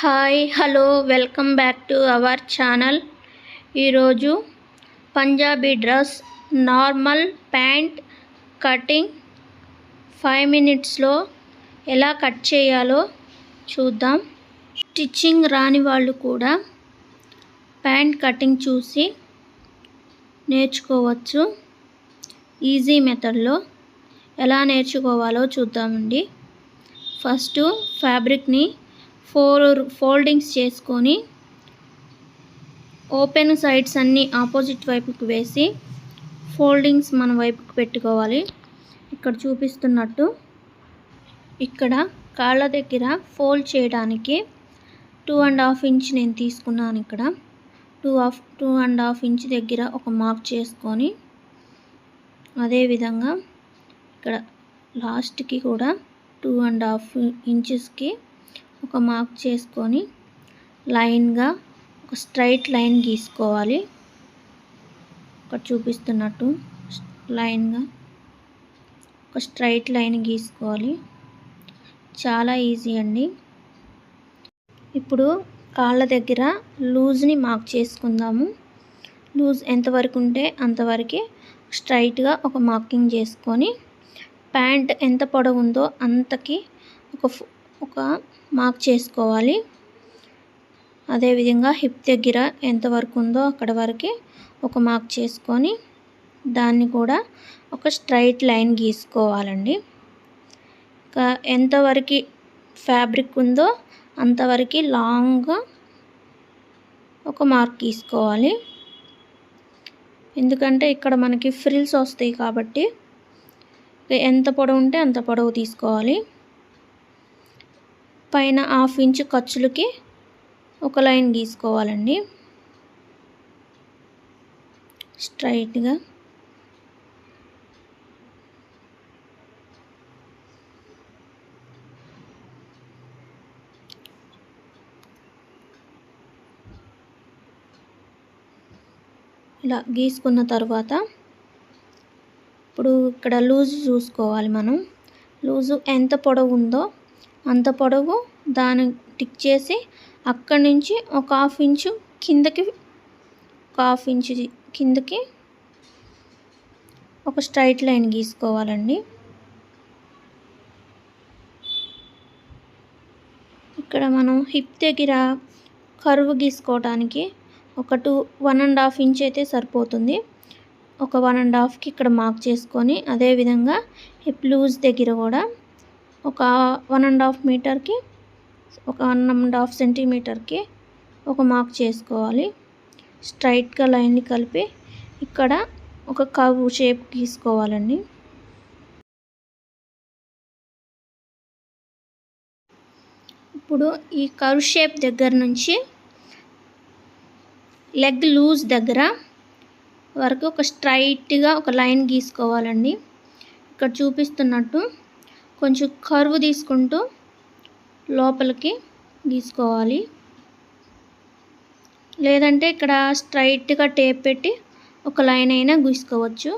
Hi hello welcome back to our channel. ఈరోజు Punjabi dress normal pant cutting 5 మినిట్స్లో ఎలా cut చేయాలో చూద్దాం. స్టిచ్చింగ్ రాని వాళ్ళు కూడా ప్యాంట్ కటింగ్ చూసి నేర్చుకోవచ్చు. ఈజీ మెథడ్లో ఎలా నేర్చుకోవాలో చూద్దామండి. ఫస్ట్ ఫ్యాబ్రిక్ని 4 ఫోల్డింగ్స్ చేసుకొని ఓపెన్ సైడ్స్ అన్నీ ఆపోజిట్ వైపుకి వేసి ఫోల్డింగ్స్ మన వైపుకి పెట్టుకోవాలి. ఇక్కడ చూపిస్తున్నట్టు ఇక్కడ కాళ్ళ దగ్గర ఫోల్డ్ చేయడానికి 2.5 ఇంచ్ నేను తీసుకున్నాను. ఇక్కడ 2.5 ఇంచ్ దగ్గర ఒక మార్క్ చేసుకొని అదేవిధంగా ఇక్కడ లాస్ట్కి కూడా 2.5 ఇంచెస్కి ఒక మార్క్ చేసుకొని లైన్గా ఒక స్ట్రైట్ లైన్ గీసుకోవాలి. ఇక్కడ చూపిస్తున్నట్టు లైన్గా ఒక స్ట్రైట్ లైన్ గీసుకోవాలి. చాలా ఈజీ అండి. ఇప్పుడు కాళ్ళ దగ్గర లూజ్ని మార్క్ చేసుకుందాము. లూజ్ ఎంతవరకు ఉంటే అంతవరకు స్ట్రైట్గా ఒక మార్కింగ్ చేసుకొని ప్యాంట్ ఎంత పొడవు ఉందో అంతకి ఒక మార్క్ చేసుకోవాలి. అదేవిధంగా హిప్ దగ్గర ఎంతవరకు ఉందో అక్కడ వరకు ఒక మార్క్ చేసుకొని దాన్ని కూడా ఒక స్ట్రైట్ లైన్ గీసుకోవాలండి. ఇంకా ఎంతవరకు ఫ్యాబ్రిక్ ఉందో అంతవరకు లాంగ్గా ఒక మార్క్ గీసుకోవాలి. ఎందుకంటే ఇక్కడ మనకి ఫ్రిల్స్ వస్తాయి కాబట్టి ఎంత పొడవు ఉంటే అంత పొడవు తీసుకోవాలి. పైన 1/2 ఇంచ్ ఖర్చులకి ఒక లైన్ గీసుకోవాలండి స్ట్రైట్గా. ఇలా గీసుకున్న తర్వాత ఇప్పుడు ఇక్కడ లూజ్ చూసుకోవాలి. మనం లూజు ఎంత పొడవు ఉందో అంత పొడవు దాన్ని టిక్ చేసి అక్కడి నుంచి ఒక 1/2 ఇంచు కిందకి కిందకి ఒక స్ట్రైట్ లైన్ గీసుకోవాలండి. ఇక్కడ మనం హిప్ దగ్గర కర్వ్ గీసుకోవడానికి ఒక 1.5 ఇంచ్ అయితే సరిపోతుంది. ఒక 1.5కి ఇక్కడ మార్క్ చేసుకొని అదేవిధంగా హిప్ లూజ్ దగ్గర కూడా ఒక 1.5 మీటర్కి ఒక 1.5 సెంటీమీటర్కి ఒక మార్క్ చేసుకోవాలి. స్ట్రైట్గా లైన్ని కలిపి ఇక్కడ ఒక కర్వ్ షేప్ గీసుకోవాలండి. ఇప్పుడు ఈ కర్వ్ షేప్ దగ్గర నుంచి లెగ్ లూజ్ దగ్గర వరకు ఒక స్ట్రైట్గా ఒక లైన్ గీసుకోవాలండి. ఇక్కడ చూపిస్తున్నట్టు కొంచెం కర్వ్ తీసుకుంటూ లోపలికి గీసుకోవాలి. లేదంటే ఇక్కడ స్ట్రైట్గా టేప్ పెట్టి ఒక లైన్ అయినా గీసుకోవచ్చు.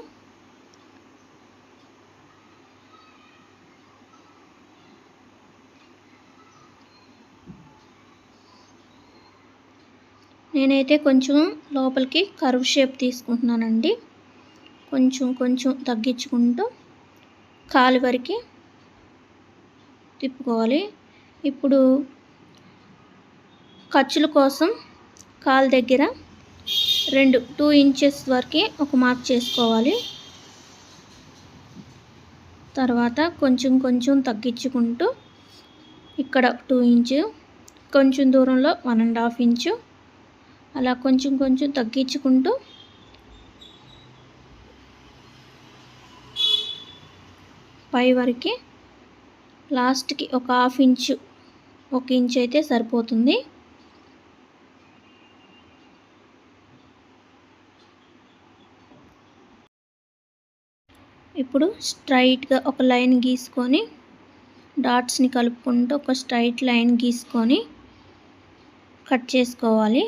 నేనైతే కొంచెం లోపలికి కర్వ్ షేప్ తీసుకుంటున్నానండి. కొంచెం తగ్గించుకుంటూ కాలు వరకు తిప్పుకోవాలి. ఇప్పుడు ఖర్చుల కోసం కాలు దగ్గర 2 ఇంచెస్ వరకు ఒక మార్క్ చేసుకోవాలి. తర్వాత కొంచెం తగ్గించుకుంటూ ఇక్కడ 2 ఇంచు, కొంచెం దూరంలో 1.5 ఇంచు, అలా కొంచెం తగ్గించుకుంటూ పై వరకు లాస్ట్కి ఒక 1/2 ఇంచు, 1 ఇంచ్ అయితే సరిపోతుంది. ఇప్పుడు స్ట్రైట్గా ఒక లైన్ గీసుకొని డాట్స్ని కలుపుకుంటూ ఒక స్ట్రైట్ లైన్ గీసుకొని కట్ చేసుకోవాలి.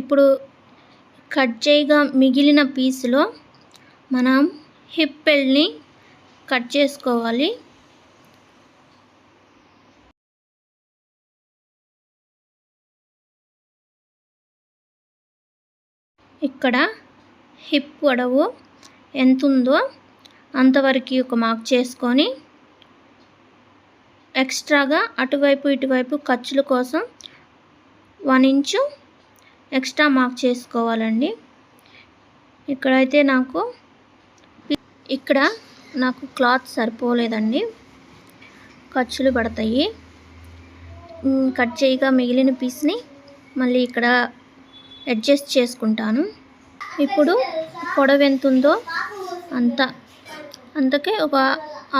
ఇప్పుడు కట్ చేయగా మిగిలిన పీస్లో మనం హిప్ బెల్ట్ని కట్ చేసుకోవాలి. ఇక్కడ హిప్ పొడవు ఎంత ఉందో అంతవరకు ఒక మార్క్ చేసుకొని ఎక్స్ట్రాగా అటువైపు ఇటువైపు ఖర్చుల కోసం 1 ఇంచు ఎక్స్ట్రా మార్క్ చేసుకోవాలండి. ఇక్కడ నాకు క్లాత్ సరిపోలేదండి, ఖర్చులు పడతాయి. కట్ చేయగా మిగిలిన పీస్ని మళ్ళీ ఇక్కడ అడ్జస్ట్ చేసుకుంటాను. ఇప్పుడు పొడవు ఎంత ఉందో అంతకే ఒక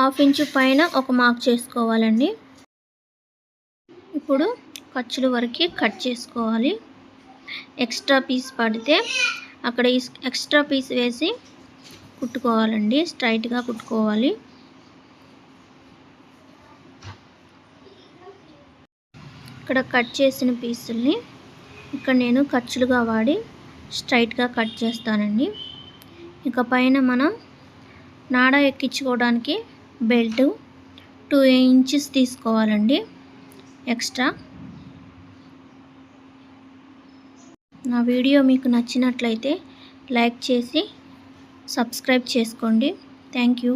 1/2 ఇంచు పైన ఒక మార్క్ చేసుకోవాలండి. ఇప్పుడు ఖర్చుల వరకు కట్ చేసుకోవాలి. ఎక్స్ట్రా పీస్ పడితే అక్కడ ఎక్స్ట్రా పీస్ వేసి కుట్టుకోవాలండి, స్ట్రైట్గా కుట్టుకోవాలి. ఇక్కడ కట్ చేసిన పీసుల్ని ఇక్కడ నేను ఖర్చులుగా వాడి స్ట్రైట్గా కట్ చేస్తానండి. ఇక పైన మనం నాడ ఎక్కించుకోవడానికి బెల్ట్ 2 ఇంచెస్ తీసుకోవాలండి ఎక్స్ట్రా. నా వీడియో మీకు నచ్చినట్లయితే లైక్ చేసి సబ్స్క్రైబ్ చేసుకోండి. Thank you.